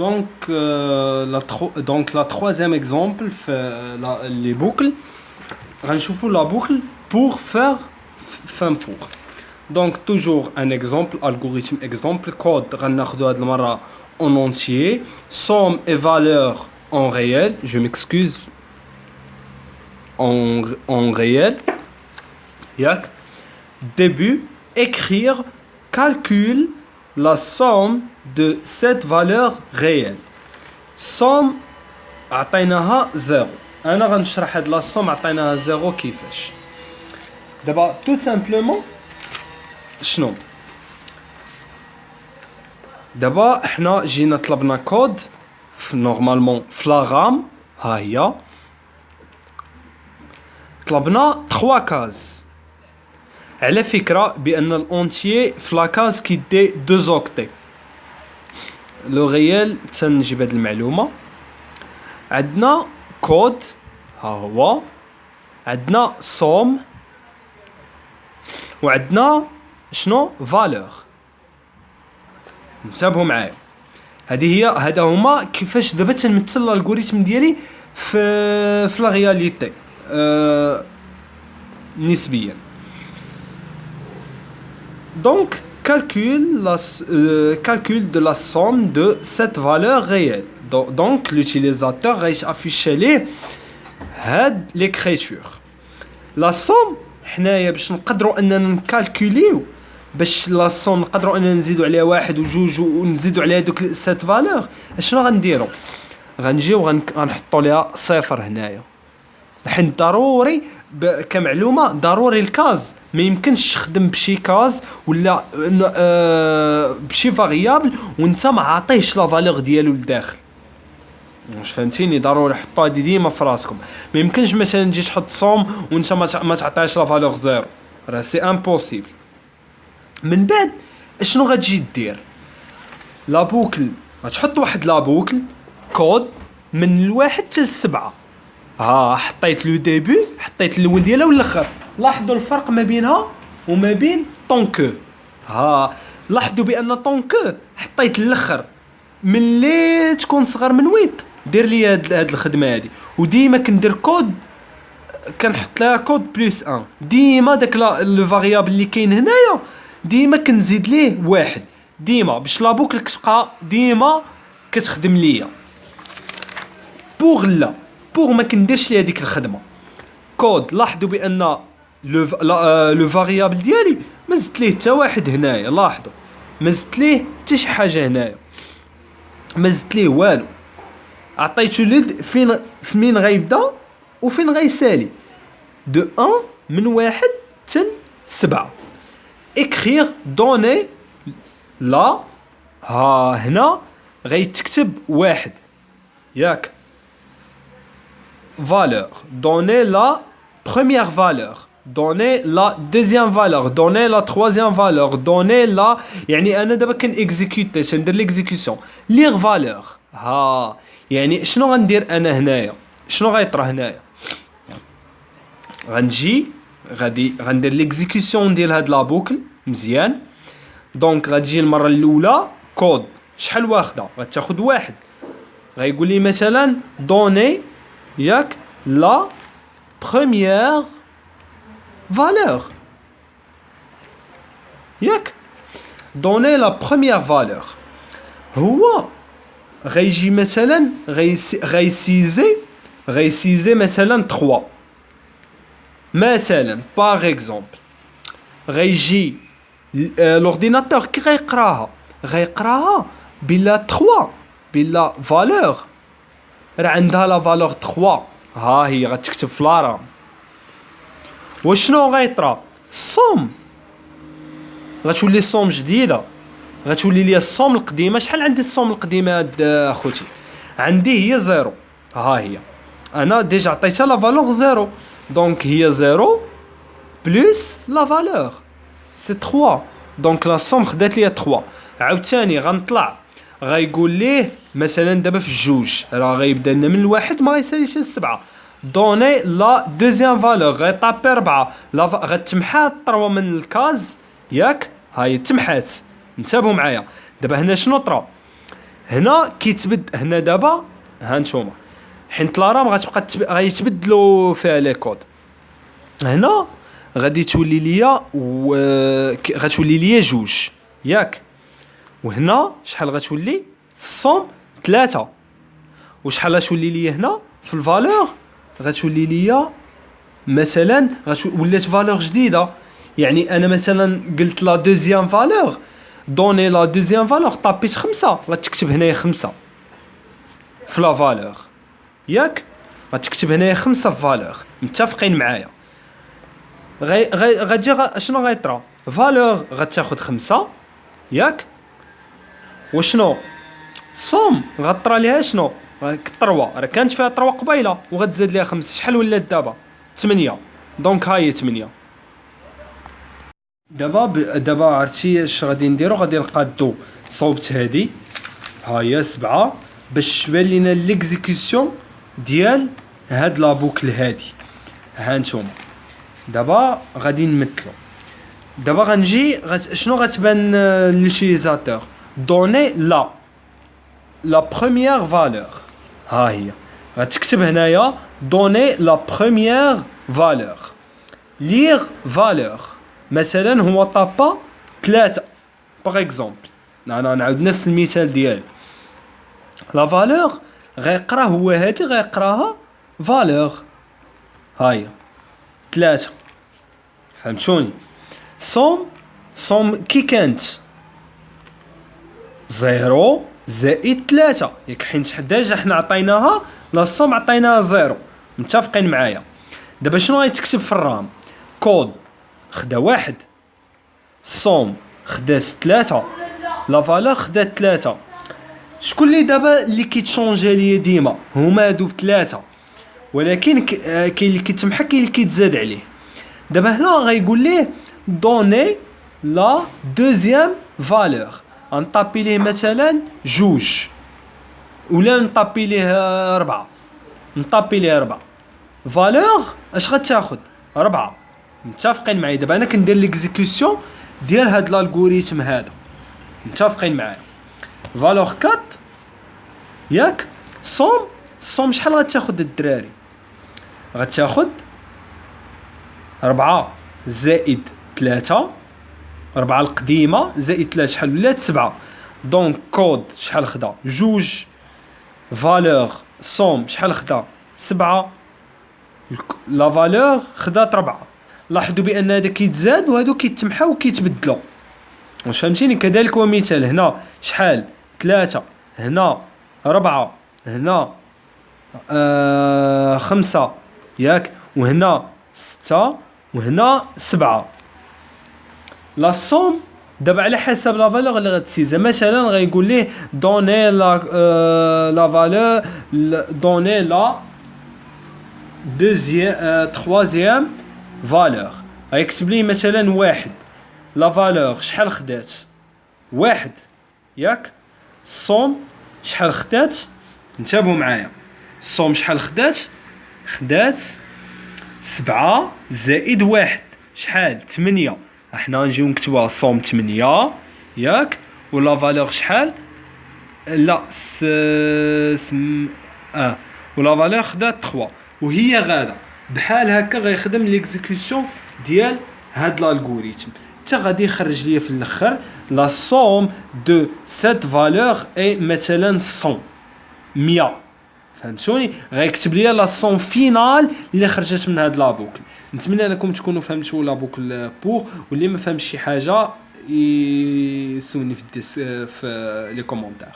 Donc la troisième exemple les boucles غنشوفوا la boucle pour faire fin pour. Donc toujours un exemple, algorithme exemple, code غناخدو هاد المرة en entier, somme et valeur en réel, je m'excuse, en réel. Yak. Début, écrire, calcule la somme de cette valeur réelle. Somme عطيناها 0. انا غنشرح هاد لا somme عطيناها 0 كيفاش. دابا tout simplement شنو؟ دابا حنا جينا طلبنا كود نورمالمون في لاغام، ها هي طلبنا 3 كاز على فكرة بأن الأونتيي في لاكاز كيدي 2 زوكتي. لو غيال تنجيب هاد المعلومة. عندنا كود ها هو، عندنا صوم، وعندنا شنو فالور. انتبهوا معايا، هذا هما كيفاش دابا تنمثل الالغوريثم ديالي في لا رياليتي نسبيا. Donc, calcul de la somme de cette valeur réelle. Donc, l'utilisateur va afficher l'écriture. La somme, حنايا باش نقدروا اننا نكالكوليو، باش لا somme نقدروا اننا نزيدوا عليها واحد وجوج ونزيدوا عليها دوك سات فالور. اشنو غنديروا؟ غنجيو غنحطوا ليها صفر هنايا، حيت ضروري كمعلومه ضروري الكاز ما يمكنش تخدم بشي كاز ولا بشي فاريابل وانت ما عاطيهش لا فالور ديالو لداخل. واش فهمتيني؟ ضروري حطوا هذه ديما في راسكم. ما يمكنش مثلا تجي تحط صوم وانت ما تعطيهاش لا فالور زيرو، راه سي امبوسيبل. من بعد اشنو غتجي دير؟ لا بوكل غتحط واحد لا بوكل كود من الواحد حتى للسبعة. حطيت لو ديبي، حطيت الاول ديالها والاخر. لاحظوا الفرق ما بينها وما بين طونكو. لاحظوا بان طونكو حطيت الاخر ملي تكون صغر من ويت دير لي هاد الخدمه هادي. وديما كندير كود كنحط لها كود بلس 1. ديما داك لو فاريابل اللي كاين هنايا ديما كنزيد ليه واحد ديما باش لا بوكل كتبقى ديما كتخدم ليا. بوغ ما كنديرش ليه هذيك الخدمه كود. لاحظوا بان لو فاريابل ديالي ما زدت ليه حتى واحد هنايا. لاحظوا ما زدت ليه حتى شي حاجه هنايا، ما زدت ليه والو. عطيتو لد فين غيبدا وفين غيسالي دو 1 من واحد حتى 7. اكريغ دوني لا هنا غيتكتب واحد ياك valeur, donner la première valeur, donner la deuxième valeur, donner la troisième valeur, donner la يعني انا دابا كنيكزيكوتي تندير ليكزيكسيون ليغ فالور. يعني شنو غندير انا هنايا؟ شنو غيطرا هنايا؟ غندير ليكزيكسيون ديال هاد لا بوكل مزيان. دونك غتجي المره الاولى كود شحال واخده؟ غتاخد واحد. غيقول لي مثلا دوني ياك لا première valeur ياك دوني لا première valeur. هو غيجي مثلا غيسيزي مثلا 3 مثلا باغ اكزومبل. غيجي لورديناتور كي غيقراها بلا 3 بلا فالور راه عندها لا فالور 3. هي غتكتب في لارام. وشنو غيطرا؟ الصوم غتولي صوم جديده، غتولي ليا الصوم القديمه. شحال عندي الصوم القديمه هاد اخوتي؟ عندي هي 0. هي انا ديجا عطيتها لا فالور 0. دونك هي 0 بلس لا فالور سي 3. دونك لا صوم خدات ليا 3. عاوتاني غنطلع غيقول ليه مثلا دابا في الجوج راه غيبدا لنا من الواحد ما غيساليش السبعه. دوني لا دوزيام فالور غيطابي 4 غتمحى 3 من الكاز ياك. هاي تمحات. انتبهوا معايا دابا هنا شنو طرا؟ هنا كيتبد هنا دابا ها نتوما حيت لارام غتبقى غيتبدلوا فيها لي كود. هنا غادي تولي ليا غتولي ليا جوج ياك، وهنا شحال غتولي في الصوم 3، وشحال غتولي ليا هنا في الفالور غتولي ليا مثلا ولات فالور جديده. يعني انا مثلا قلت لا دوزيام فالور دوني لا دوزيام فالور طابيت 5 غتكتب هنايا 5 في لا فالور ياك، غتكتب هنايا 5 في فالور. متفقين معايا؟ غتجي شنو غيطرا فالور غتاخد 5 ياك، وشنو صوم غطرى ليها شنو 3 راه كانت فيها 3 قبيله وغتزاد ليها 5 شحال ولات دابا 8. دونك هاهي 8. دابا عرفتي اش غادي نديرو؟ غادي نقادو صوبت هادي ها هي 7 باش تبان لينا ليكزيكسيون ديال هاد لا بوكل هادي. ها نتوما دابا غادي نمثلو. دابا غنجي شنو غتبان لليوتيليزاتور؟ دوني لا بروميير فالور. ها هي غتكتب هنايا دوني لا بروميير فالور ليغ فالور. مثلا هو طابا 3 باغ اكزومبل، انا نعاود نفس المثال ديالي. لا فالور غيقرا هو هادي غيقراها فالور هاهي 3. فهمتوني؟ صوم كي كانت 0 زائد 3 ياك، حيت حداجه حنا عطيناها لا صوم عطيناها 0. متفقين معايا؟ دابا شنو غيتكتب في الرام؟ كود خدا 1، صوم خدات 3، لا فالور خدات 3. شكون اللي دابا اللي كيتشونجي ليا ديما؟ هما هادو 3، ولكن كاين اللي كيتمحى كاين اللي كيتزاد عليه. دابا هنا غيقول ليه دوني لا دوزيام فالور، نطابي ليه مثلا 2 ولا نطابي ليه 4. نطابي ليه 4 فالور اش غتاخد 4. متفقين معايا؟ دابا انا كندير ليكزيكسيون ديال هاد الالغوريثم هذا. متفقين معايا؟ فالور 4 ياك، صوم شحال غتاخد الدراري؟ غتاخد 4 زائد 3، 4 القديمه زائد 3 شحال ولات 7. دونك كود شحال خدا 2، فالور صوم شحال خدا 7، لا فالور خدات 4. لاحظوا بان هذا كيتزاد وهادو كيتمحاو وكيتبدلوا. واش فهمتيني؟ كذلك هو مثال هنا شحال 3، هنا 4، هنا 5 ياك، وهنا 6، وهنا 7. لا صوم دابا على حسب لا فالور اللي غتسيزا. مثلا غيقول ليه دوني لا فالور دوني لا دوزيام تخوازيام فالور. غيكتب ليه مثلا 1، لا فالور شحال خدات 1 ياك، الصوم شحال خدات؟ انتبهوا معايا، الصوم شحال خدات 7 زائد 1 شحال 8. احنا نجيو نكتبوها الصوم 8 ياك، ولا فالور شحال؟ لا ولا فالور خدات 3. وهي غادا بحال هكا غيخدم ليكزيكسيون ديال هاد الالغوريثم حتى غادي يخرج ليا في الاخر لا صوم دو سيت فالور اي مثلا 100. فهمتوني؟ غيكتب ليا لا صوم فينال اللي خرجت من هاد لابوكل. نتمنى انكم تكونوا فهمتوا لابوكل بور، واللي ما فهمش شي حاجه يسولني في لي كومونتير.